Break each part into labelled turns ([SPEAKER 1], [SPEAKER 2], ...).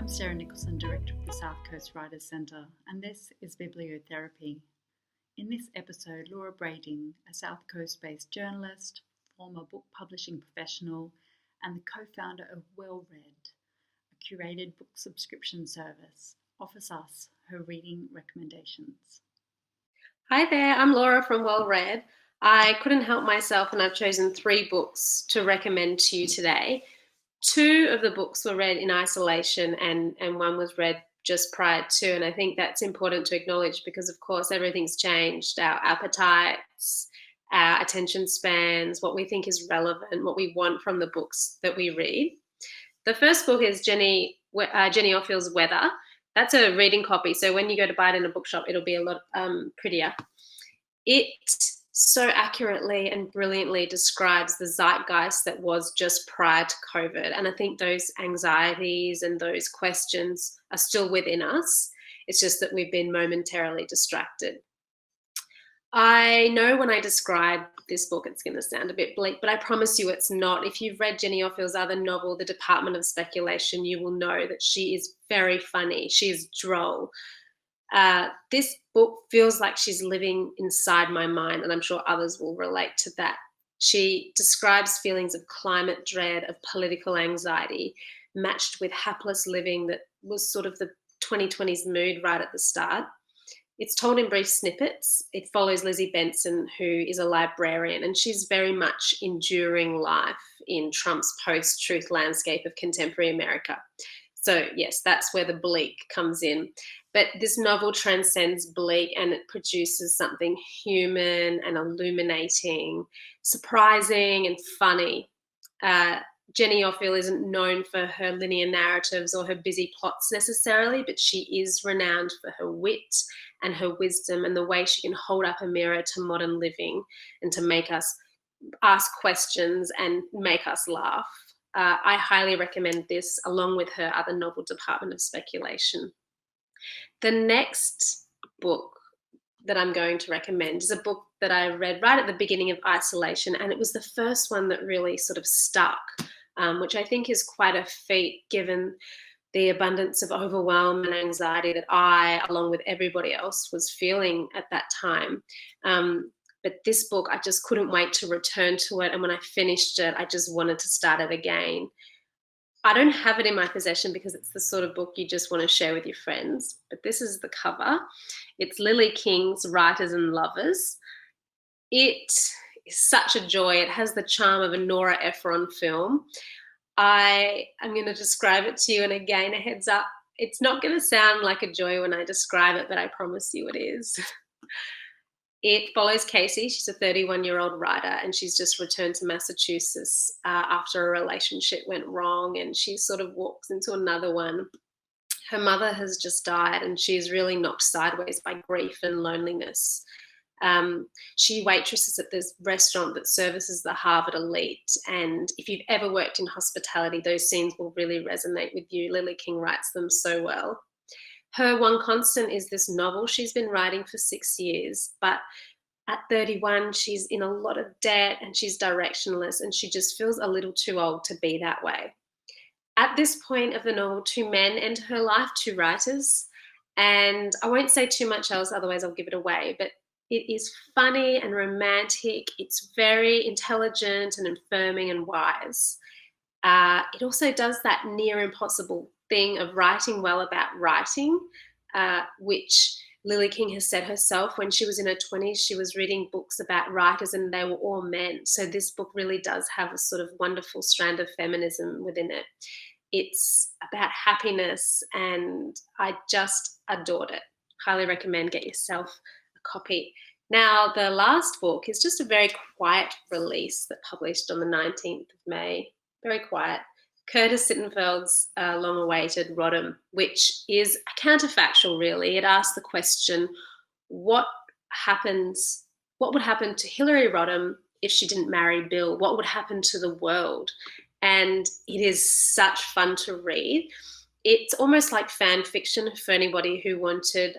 [SPEAKER 1] I'm Sarah Nicholson, Director of the South Coast Writers Centre, and this is Bibliotherapy. In this episode, Laura Brading, a South Coast-based journalist, former book publishing professional, and the co-founder of Well Read, a curated book subscription service, offers us her reading recommendations.
[SPEAKER 2] Hi there, I'm Laura from Well Read. I couldn't help myself and I've chosen 3 books to recommend to you today. 2 of the books were read in isolation and one was read just prior to, and I think that's important to acknowledge because of course everything's changed. Our appetites, our attention spans, what we think is relevant, what we want from the books that we read. The first book is Jenny Offill's Weather. That's a reading copy, so when you go to buy it in a bookshop, it'll be a lot prettier. It so accurately and brilliantly describes the zeitgeist that was just prior to COVID. And I think those anxieties and those questions are still within us. It's just that we've been momentarily distracted. I know when I describe this book, it's going to sound a bit bleak, but I promise you it's not. If you've read Jenny Offill's other novel, The Department of Speculation, you will know that she is very funny. She is droll. This book feels like she's living inside my mind, and I'm sure others will relate to that. She describes feelings of climate dread, of political anxiety, matched with hapless living that was sort of the 2020s mood right at the start. It's told in brief snippets. It follows Lizzie Benson, who is a librarian, and she's very much enduring life in Trump's post-truth landscape of contemporary America. So yes, that's where the bleak comes in. But this novel transcends bleak and it produces something human and illuminating, surprising and funny. Jenny Offill isn't known for her linear narratives or her busy plots necessarily, but she is renowned for her wit and her wisdom and the way she can hold up a mirror to modern living and to make us ask questions and make us laugh. I highly recommend this along with her other novel, Department of Speculation. The next book that I'm going to recommend is a book that I read right at the beginning of isolation, and it was the first one that really sort of stuck, which I think is quite a feat given the abundance of overwhelm and anxiety that I, along with everybody else, was feeling at that time. But this book, I just couldn't wait to return to it, and when I finished it, I just wanted to start it again. I don't have it in my possession because it's the sort of book you just want to share with your friends, but this is the cover. It's Lily King's Writers and Lovers. It is such a joy. It has the charm of a Nora Ephron film. I'm going to describe it to you, and again, a heads up, it's not going to sound like a joy when I describe it, but I promise you it is. It follows Casey. She's a 31-year-old writer, and she's just returned to Massachusetts after a relationship went wrong, and she sort of walks into another one. Her mother has just died, and she's really knocked sideways by grief and loneliness. She waitresses at this restaurant that services the Harvard elite, and if you've ever worked in hospitality, those scenes will really resonate with you. Lily King writes them so well. Her one constant is this novel she's been writing for 6 years, but at 31, she's in a lot of debt and she's directionless and she just feels a little too old to be that way. At this point of the novel, 2 men enter her life, 2 writers, and I won't say too much else, otherwise I'll give it away, but it is funny and romantic. It's very intelligent and affirming and wise. It also does that near impossible thing of writing well about writing, which Lily King has said herself. When she was in her 20s, she was reading books about writers and they were all men. So this book really does have a sort of wonderful strand of feminism within it. It's about happiness and I just adored it. Highly recommend, get yourself a copy. Now, the last book is just a very quiet release that published on the 19th of May. Very quiet. Curtis Sittenfeld's long-awaited Rodham, which is a counterfactual, really. It asks the question, what would happen to Hillary Rodham if she didn't marry Bill? What would happen to the world? And it is such fun to read. It's almost like fan fiction for anybody who wanted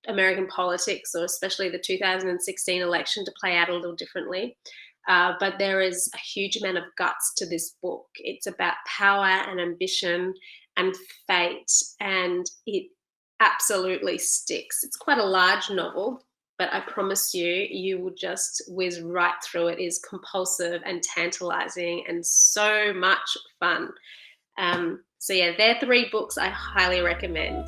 [SPEAKER 2] American politics, or especially the 2016 election, to play out a little differently. But there is a huge amount of guts to this book. It's about power and ambition and Fate, and it absolutely sticks. It's quite a large novel, but I promise you, you will just whiz right through it. It is compulsive and tantalizing and so much fun. So yeah, they're 3 books I highly recommend.